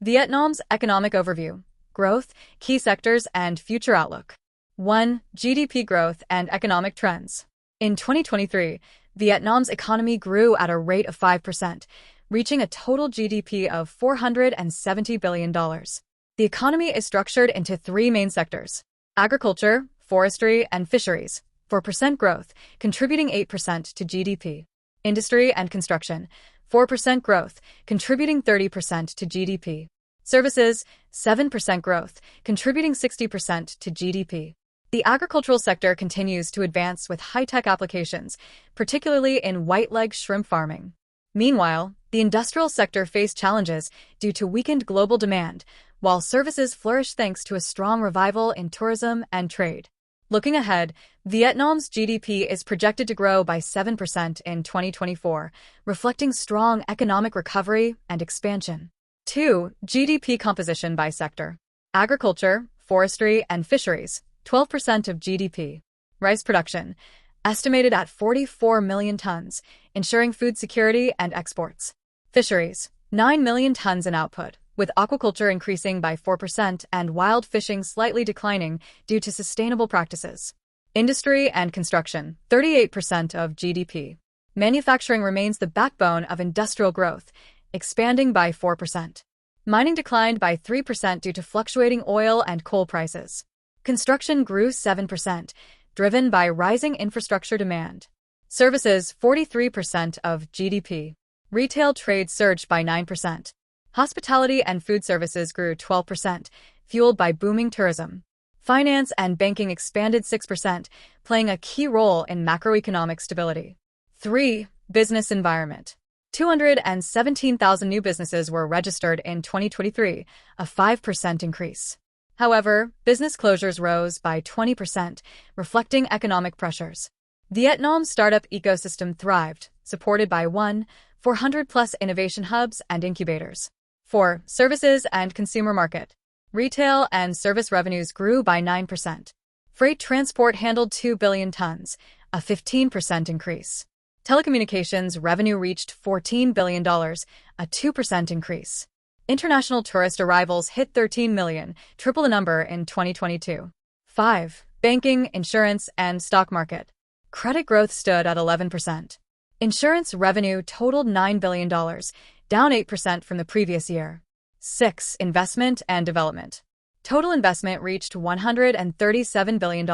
Vietnam's economic overview, growth, key sectors, and future outlook. 1. GDP growth and economic trends. In 2023, Vietnam's economy grew at a rate of 5%, reaching a total GDP of $470 billion. The economy is structured into three main sectors: agriculture, forestry, and fisheries, 4% growth, contributing 8% to GDP. Industry and construction, 4% growth, contributing 30% to GDP. Services, 7% growth, contributing 60% to GDP. The agricultural sector continues to advance with high-tech applications, particularly in white-leg shrimp farming. Meanwhile, the industrial sector faced challenges due to weakened global demand, while services flourish thanks to a strong revival in tourism and trade. Looking ahead, Vietnam's GDP is projected to grow by 7% in 2024, reflecting strong economic recovery and expansion. 2. GDP composition by sector. Agriculture, forestry, and fisheries, 12% of GDP. Rice production, estimated at 44 million tons, ensuring food security and exports. Fisheries, 9 million tons in output, with aquaculture increasing by 4% and wild fishing slightly declining due to sustainable practices. Industry and construction, 38% of GDP. Manufacturing remains the backbone of industrial growth, expanding by 4%. Mining declined by 3% due to fluctuating oil and coal prices. Construction grew 7%, driven by rising infrastructure demand. Services, 43% of GDP. Retail trade surged by 9%. Hospitality and food services grew 12%, fueled by booming tourism. Finance and banking expanded 6%, playing a key role in macroeconomic stability. 3. Business environment. 217,000 new businesses were registered in 2023, a 5% increase. However, business closures rose by 20%, reflecting economic pressures. Vietnam's startup ecosystem thrived, supported by 400-plus innovation hubs and incubators. 4. Services and consumer market. Retail and service revenues grew by 9%. Freight transport handled 2 billion tons, a 15% increase. Telecommunications revenue reached $14 billion, a 2% increase. International tourist arrivals hit 13 million, triple the number in 2022. 5. Banking, insurance, and stock market. Credit growth stood at 11%. Insurance revenue totaled $9 billion, down 8% from the previous year. 6. Investment and development. Total investment reached $137 billion,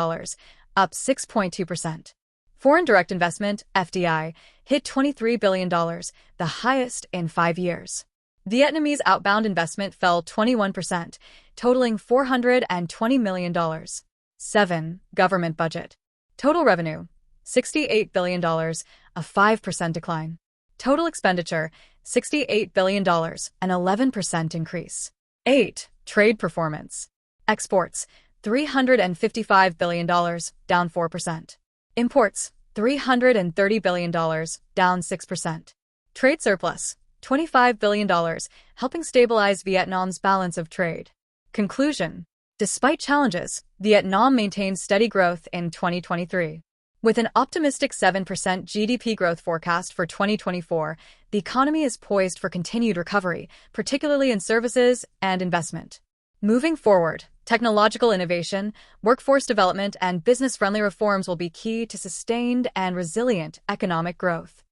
up 6.2%. Foreign direct investment, FDI, hit $23 billion, the highest in 5 years. Vietnamese outbound investment fell 21%, totaling $420 million. 7. Government budget. Total revenue, $68 billion, a 5% decline. Total expenditure, $68 billion, an 11% increase. 8. Trade performance. Exports, $355 billion, down 4%. Imports, $330 billion, down 6%. Trade surplus, $25 billion, helping stabilize Vietnam's balance of trade. Conclusion. Despite challenges, Vietnam maintained steady growth in 2023. With an optimistic 7% GDP growth forecast for 2024, the economy is poised for continued recovery, particularly in services and investment. Moving forward, technological innovation, workforce development, and business-friendly reforms will be key to sustained and resilient economic growth.